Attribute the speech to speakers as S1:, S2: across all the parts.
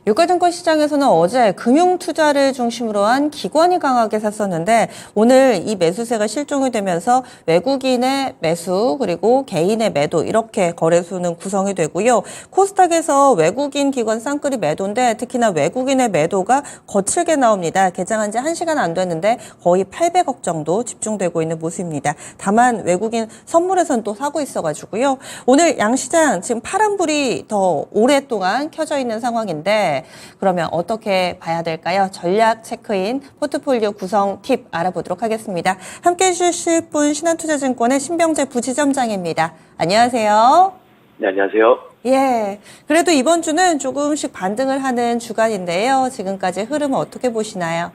S1: 유가증권 시장에서는 어제 금융 투자를 중심으로 한 기관이 강하게 샀었는데 오늘 이 매수세가 실종이 되면서 외국인의 매수 그리고 개인의 매도 이렇게 거래소는 구성이 되고요. 코스닥에서 외국인 기관 쌍끌이 매도인데 특히나 외국인의 매도가 거칠게 나옵니다. 개장한 지 1시간 안 됐는데 거의 800억 정도 집중되고 있는 모습입니다. 다만 외국인 선물에선 또 사고 있어가지고요. 오늘 양시장 지금 파란불이 더 오랫동안 켜져 있는 상황인데 그러면 어떻게 봐야 될까요? 전략 체크인 포트폴리오 구성 팁 알아보도록 하겠습니다. 함께해 주실 분 신한투자증권의 신병재 부지점장입니다. 안녕하세요.
S2: 네, 안녕하세요.
S1: 예, 그래도 이번 주는 조금씩 반등을 하는 주간인데요. 지금까지 흐름은 어떻게 보시나요?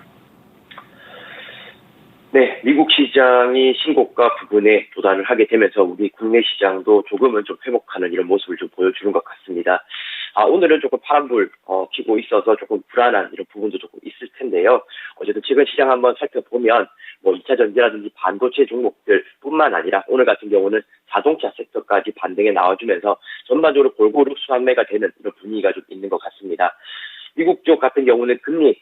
S2: 네, 미국 시장이 신고가 부근에 도달을 하게 되면서 우리 국내 시장도 조금은 좀 회복하는 이런 모습을 좀 보여주는 것 같습니다. 오늘은 조금 파란불 켜고 있어서 조금 불안한 이런 부분도 조금 있을 텐데요. 어쨌든 최근 시장 한번 살펴보면 뭐 2차 전지라든지 반도체 종목들뿐만 아니라 오늘 같은 경우는 자동차 섹터까지 반등에 나와주면서 전반적으로 골고루 수완매가 되는 이런 분위기가 좀 있는 것 같습니다. 미국 쪽 같은 경우는 금리에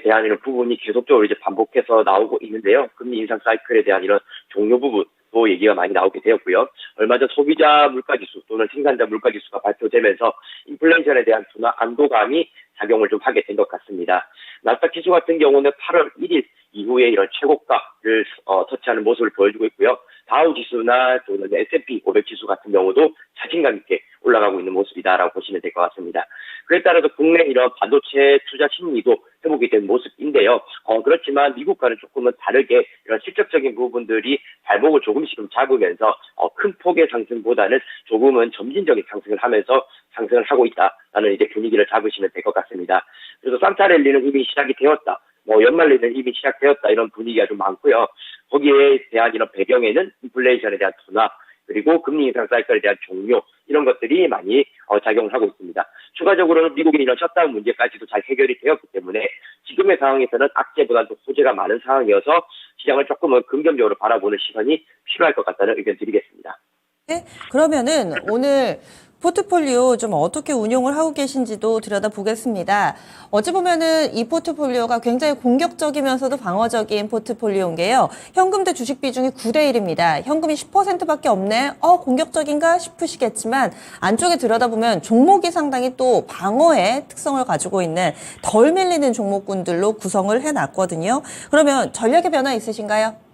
S2: 대한 이런 부분이 계속적으로 이제 반복해서 나오고 있는데요. 금리 인상 사이클에 대한 이런 종료 부분도 얘기가 많이 나오게 되었고요. 얼마 전 소비자 물가지수 또는 생산자 물가지수가 발표되면서 인플레이션에 대한 둔화 안도감이 작용을 좀 하게 된 것 같습니다. 나스닥 지수 같은 경우는 8월 1일 이후에 이런 최고가를 터치하는 모습을 보여주고 있고요. 다우 지수나 또는 S&P 500 지수 같은 경우도 자신감 있게 올라가고 있는 모습이다라고 보시면 될 것 같습니다. 그에 따라서 국내 이런 반도체 투자 심리도 회복이 된 모습인데요. 그렇지만 미국과는 조금은 다르게 이런 실적적인 부분들이 발목을 조금씩 좀 잡으면서 큰 폭의 상승보다는 조금은 점진적인 상승을 하면서 상승을 하고 있다라는 이제 분위기를 잡으시면 될 것 같습니다. 그래서 산타 랠리는 이미 시작이 되었다. 연말리는 이미 시작되었다 이런 분위기가 좀 많고요. 거기에 대한 이런 배경에는 인플레이션에 대한 둔화 그리고 금리 인상 사이클에 대한 종료 이런 것들이 많이 작용을 하고 있습니다. 추가적으로는 미국의 이런 셧다운 문제까지도 잘 해결이 되었기 때문에 지금의 상황에서는 악재보다는 또 호재가 많은 상황이어서 시장을 조금은 긍정적으로 바라보는 시선이 필요할 것 같다는 의견 드리겠습니다.
S1: 네, 그러면은 오늘 포트폴리오 좀 어떻게 운용을 하고 계신지도 들여다보겠습니다. 어찌 보면은 이 포트폴리오가 굉장히 공격적이면서도 방어적인 포트폴리오인 게요. 현금 대 주식 비중이 9대 1입니다. 현금이 10%밖에 없네. 공격적인가 싶으시겠지만 안쪽에 들여다보면 종목이 상당히 또 방어의 특성을 가지고 있는 덜 밀리는 종목군들로 구성을 해놨거든요. 그러면 전략의 변화 있으신가요?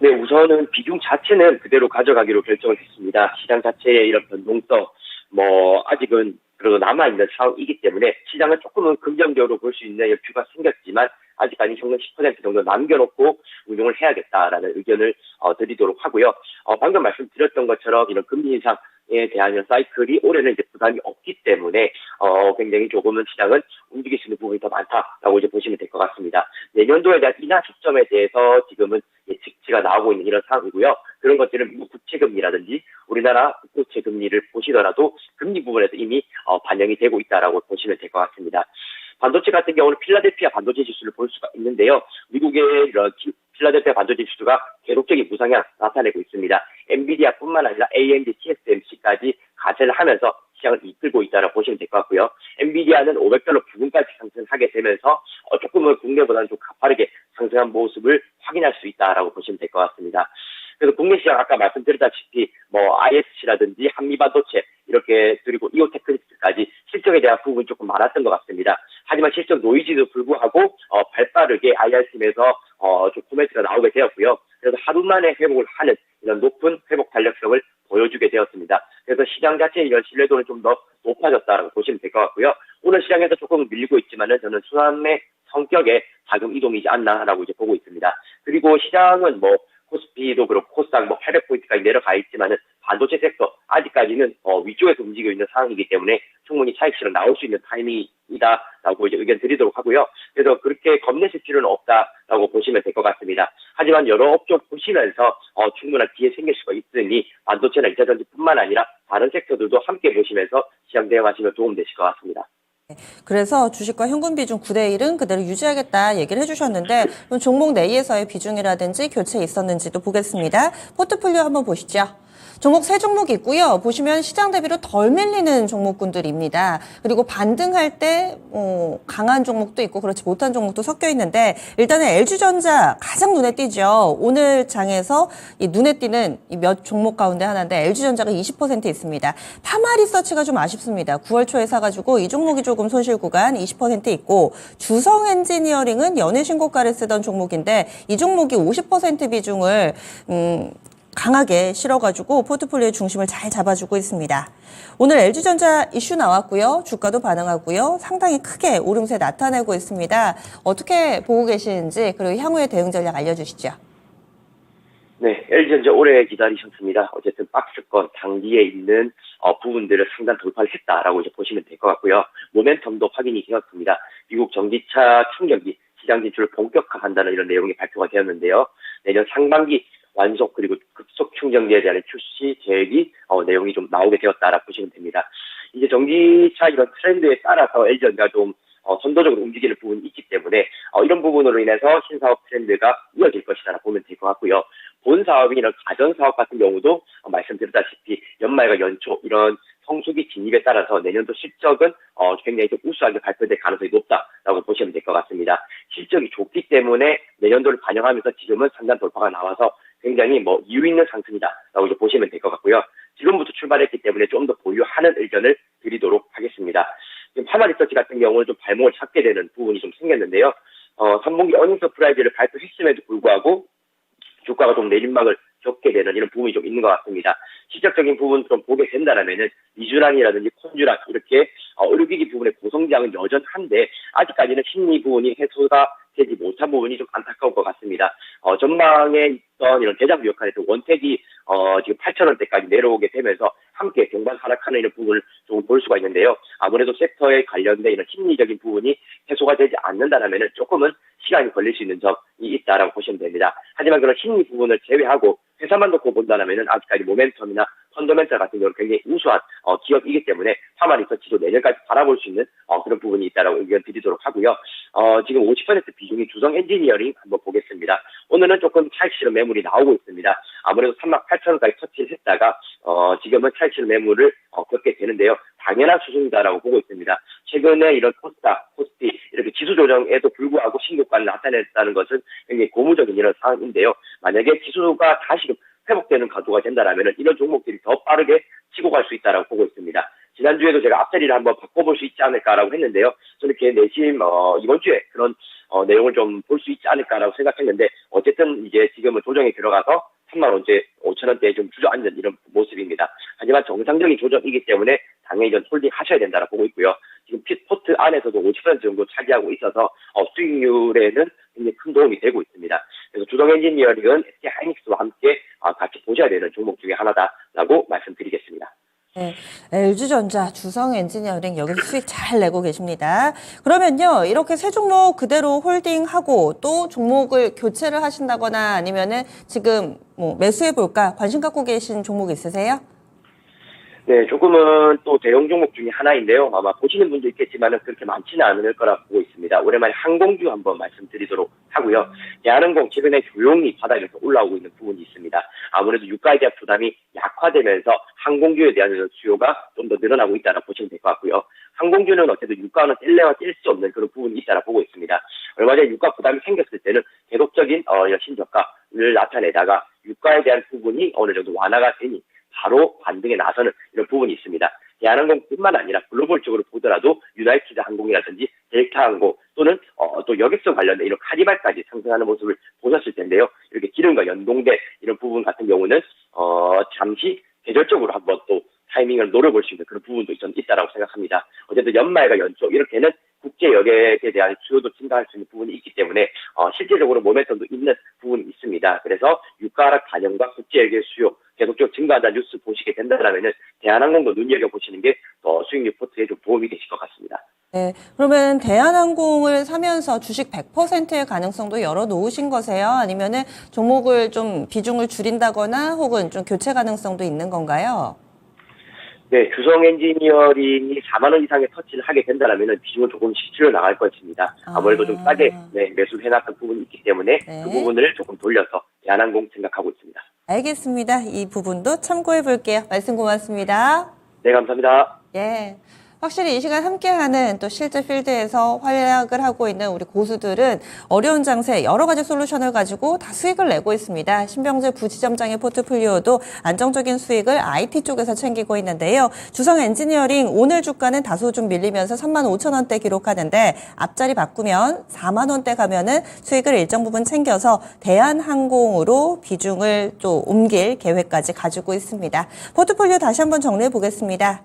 S2: 네, 우선은 비중 자체는 그대로 가져가기로 결정을 했습니다. 시장 자체의 이런 변동성, 아직은 그래도 남아있는 상황이기 때문에 시장은 조금은 긍정적으로 볼 수 있는 여유가 생겼지만 아직까지 현금 10% 정도 남겨놓고 운용을 해야겠다라는 의견을 드리도록 하고요. 방금 말씀드렸던 것처럼 이런 금리 인상에 대한 사이클이 올해는 이제 부담이 없기 때문에 굉장히 조금은 시장은 움직일 수 있는 부분이 더 많다라고 이제 보시면 될 것 같습니다. 내년도에 대한 인하 초점에 대해서 지금은 예측치가 나오고 있는 이런 상황이고요. 그런 것들은 미국 국채금리라든지 우리나라 국채 금리를 보시더라도 금리 부분에서 이미 반영이 되고 있다라고 보시면 될 것 같습니다. 반도체 같은 경우는 필라델피아 반도체 지수를 볼 수가 있는데요. 미국의 이런 필라델피아 반도체 지수가 계속적인 부상향 나타내고 있습니다. 엔비디아뿐만 아니라 AMD, TSMC까지 가세를 하면서 시장을 이끌고 있다라고 보시면 될 것 같고요. 엔비디아는 $500 부근까지 상승하게 되면서 조금은 국내보다는 좀 가파르게 상승한 모습을 확인할 수 있다라고 보시면 될 것 같습니다. 그래서 국내 시장 아까 말씀드렸다시피 ISC라든지 한미반도체 이렇게 그리고 이오테크닉스까지 실적에 대한 부분이 조금 많았던 것 같습니다. 하지만 실적 노이즈도 불구하고 발빠르게 IR팀에서 좀 코멘트가 나오게 되었고요. 그래서 하루 만에 회복을 하는 이런 높은 회복 탄력성을 보여주게 되었습니다. 그래서 시장 자체의 이런 신뢰도는 좀 더 높아졌다라고 보시면 될 것 같고요. 오늘 시장에서 조금 밀리고 있지만은 저는 순환매 성격의 자금 이동이지 않나라고 이제 보고 있습니다. 그리고 시장은 코스피도 그렇고 코스닥 800포인트까지 내려가 있지만은 반도체 섹터 아직까지는 위쪽에서 움직이고 있는 상황이기 때문에 충분히 차익 실현 나올 수 있는 타이밍이다라고 이제 의견 드리도록 하고요. 그래서 그렇게 겁내실 필요는 없다라고 보시면 될 것 같습니다. 하지만 여러 업종 보시면서 충분한 기회 생길 수가 있으니 반도체나 2차 전지뿐만 아니라 다른 섹터들도 함께 보시면서 시장 대응하시면 도움되실 것 같습니다.
S1: 그래서 주식과 현금 비중 9대 1은 그대로 유지하겠다 얘기를 해주셨는데 그럼 종목 내에서의 비중이라든지 교체 있었는지도 보겠습니다. 포트폴리오 한번 보시죠. 종목 세 종목 있고요. 보시면 시장 대비로 덜 밀리는 종목군들입니다. 그리고 반등할 때 강한 종목도 있고 그렇지 못한 종목도 섞여 있는데 일단은 LG전자 가장 눈에 띄죠. 오늘 장에서 이 눈에 띄는 이 몇 종목 가운데 하나인데 LG전자가 20% 있습니다. 파마리서치가 좀 아쉽습니다. 9월 초에 사가지고 이 종목이 조금 손실 구간 20% 있고 주성엔지니어링은 연일 신고가를 쓰던 종목인데 이 종목이 50% 비중을 강하게 실어가지고 포트폴리오의 중심을 잘 잡아주고 있습니다. 오늘 LG전자 이슈 나왔고요. 주가도 반응하고요. 상당히 크게 오름세 나타내고 있습니다. 어떻게 보고 계시는지 그리고 향후의 대응 전략 알려주시죠.
S2: 네, LG전자 오래 기다리셨습니다. 어쨌든 박스권 단기에 있는 부분들을 상단 돌파를 했다라고 이제 보시면 될 것 같고요. 모멘텀도 확인이 되었습니다. 미국 전기차 충격이 시장 진출을 본격화한다는 이런 내용이 발표가 되었는데요. 내년 상반기 완속 그리고 급속 충전기에 대한 출시 계획이 내용이 좀 나오게 되었다라고 보시면 됩니다. 이제 전기차 이런 트렌드에 따라서 LG전자가 좀 선도적으로 움직이는 부분이 있기 때문에 이런 부분으로 인해서 신사업 트렌드가 이어질 것이다라고 보면 될 것 같고요. 본 사업이나 가전 사업 같은 경우도 말씀드렸다시피 연말과 연초 이런 성수기 진입에 따라서 내년도 실적은 굉장히 좀 우수하게 발표될 가능성이 높다라고 보시면 될 것 같습니다. 실적이 좋기 때문에 내년도를 반영하면서 지금은 상단 돌파가 나와서 굉장히 이유 있는 상승이다라고 이제 보시면 될 것 같고요. 지금부터 출발했기 때문에 좀 더 보유하는 의견을 드리도록 하겠습니다. 지금 파마리서치 같은 경우는 좀 발목을 잡게 되는 부분이 좀 생겼는데요. 3분기 어닝 서프라이즈를 발표했음에도 불구하고 주가가 좀 내림막을 겪게 되는 이런 부분이 좀 있는 것 같습니다. 실적적인 부분 좀 보게 된다면은 미주란이라든지 콘주란 이렇게 의료기기 부분의 고성장은 여전한데 아직까지는 심리 부분이 해소가 되지 못한 부분이 좀 안타까울 것 같습니다. 전망에 있던 이런 대장주 역할에서 원택이 지금 8,000원대까지 내려오게 되면서 함께 동반 하락하는 이런 부분을 조금 볼 수가 있는데요. 아무래도 섹터에 관련된 이런 심리적인 부분이 해소가 되지 않는다라면은 조금은 시간이 걸릴 수 있는 점이 있다라고 보시면 됩니다. 하지만 그런 심리 부분을 제외하고 회사만 놓고 본다면은 아직까지 모멘텀이나 펀더멘털 같은 경우는 굉장히 우수한 기업이기 때문에 파마리서치도 내년까지 바라볼 수 있는 그런 부분이 있다라고 의견 드리도록 하고요. 지금 50% 비중이 주성 엔지니어링 한번 보겠습니다. 오늘은 조금 차익 실현 매물이 나오고 있습니다. 아무래도 38,000원까지 터치를 했다가 지금은 차익 실현 매물을 겪게 되는데요. 당연한 수준이다라고 보고 있습니다. 최근에 이런 코스닥, 코스피 이렇게 지수 조정에도 불구하고 신고가를 나타냈다는 것은 굉장히 고무적인 이런 상황인데요. 만약에 지수가 다시 회복되는 가도가 된다라면 이런 종목들이 더 빠르게 치고 갈 수 있다라고 보고 있습니다. 지난주에도 제가 앞자리를 한번 바꿔볼 수 있지 않을까라고 했는데요. 저는 이렇게 내심 이번 주에 그런 내용을 좀 볼 수 있지 않을까라고 생각했는데 어쨌든 이제 지금은 조정이 들어가서 3만원대, 5천원대에 좀 주저앉은 이런 모습입니다. 하지만 정상적인 조정이기 때문에 당연히 좀 홀딩 하셔야 된다고 보고 있고요. 지금 핏포트 안에서도 50% 정도 차지하고 있어서 수익률에는 굉장히 큰 도움이 되고 있습니다. 그래서 주성 엔지니어링은 SK 하이닉스와 함께 같이 보셔야 되는 종목 중에 하나다라고 말씀드리겠습니다.
S1: 네, LG전자, 주성 엔지니어링 여기서 수익 잘 내고 계십니다. 그러면요, 이렇게 세 종목 그대로 홀딩하고 또 종목을 교체를 하신다거나 아니면은 지금 매수해 볼까 관심 갖고 계신 종목 있으세요?
S2: 네, 조금은 또 대형 종목 중에 하나인데요. 아마 보시는 분도 있겠지만은 그렇게 많지는 않을 거라 보고 있습니다. 오랜만에 항공주 한번 말씀드리도록 하고요. 대한항공 최근에 조용히 바닥에서 올라오고 있는 부분이 있습니다. 아무래도 유가에 대한 부담이 약화되면서 항공주에 대한 수요가 좀 더 늘어나고 있다고 보시면 될 것 같고요. 항공주는 어쨌든 유가는 뗄래야 뗄 수 없는 그런 부분이 있다고 보고 있습니다. 얼마 전에 유가 부담이 생겼을 때는 계속적인 신저가를 나타내다가 유가에 대한 부분이 어느 정도 완화가 되니 바로 반등에 나서는 이런 부분이 있습니다. 대한항공뿐만 아니라 글로벌적으로 보더라도 유나이티드 항공이라든지 델타 항공 또는 또 여객선 관련된 이런 카니발까지 상승하는 모습을 보셨을 텐데요. 이렇게 기름과 연동된 이런 부분 같은 경우는 잠시 계절적으로 한번 또 타이밍을 노려볼 수 있는 그런 부분도 있다라고 생각합니다. 어쨌든 연말과 연초 이렇게는 국제 여객에 대한 수요도 증가할 수 있는 부분이 있기 때문에 실제적으로 모멘텀도 있는 부분이 있습니다. 그래서 유가 하락 반영과 국제 여객 수요 계속적으로 증가한다는 뉴스 보시게 된다면은 대한항공도 눈여겨보시는 게 수익률 포트에 좀 도움이 되실 것 같습니다.
S1: 네, 그러면 대한항공을 사면서 주식 100%의 가능성도 열어놓으신 거세요? 아니면은 종목을 좀 비중을 줄인다거나 혹은 좀 교체 가능성도 있는 건가요?
S2: 네, 주성 엔지니어링이 4만 원 이상의 터치를 하게 된다면 비중은 조금씩 줄여나갈 것입니다. 아무래도 좀 싸게 매수를 해놨던 부분이 있기 때문에 그 부분을 조금 돌려서 대한항공 생각하고 있습니다.
S1: 알겠습니다. 이 부분도 참고해 볼게요. 말씀 고맙습니다.
S2: 네, 감사합니다.
S1: 예. 확실히 이 시간 함께하는 또 실제 필드에서 활약을 하고 있는 우리 고수들은 어려운 장세 여러 가지 솔루션을 가지고 다 수익을 내고 있습니다. 신병재 부지점장의 포트폴리오도 안정적인 수익을 IT 쪽에서 챙기고 있는데요. 주성 엔지니어링 오늘 주가는 다소 좀 밀리면서 35,000원대 기록하는데 앞자리 바꾸면 4만 원대 가면은 수익을 일정 부분 챙겨서 대한항공으로 비중을 또 옮길 계획까지 가지고 있습니다. 포트폴리오 다시 한번 정리해 보겠습니다.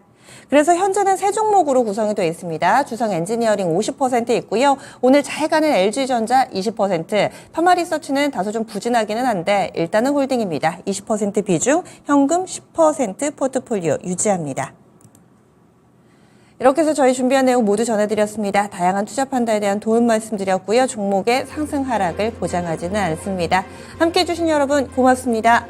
S1: 그래서 현재는 세 종목으로 구성이 되어 있습니다. 주성 엔지니어링 50% 있고요. 오늘 잘 가는 LG전자 20%, 파마리서치는 다소 좀 부진하기는 한데 일단은 홀딩입니다. 20% 비중, 현금 10% 포트폴리오 유지합니다. 이렇게 해서 저희 준비한 내용 모두 전해드렸습니다. 다양한 투자 판단에 대한 도움 말씀드렸고요. 종목의 상승 하락을 보장하지는 않습니다. 함께해 주신 여러분 고맙습니다.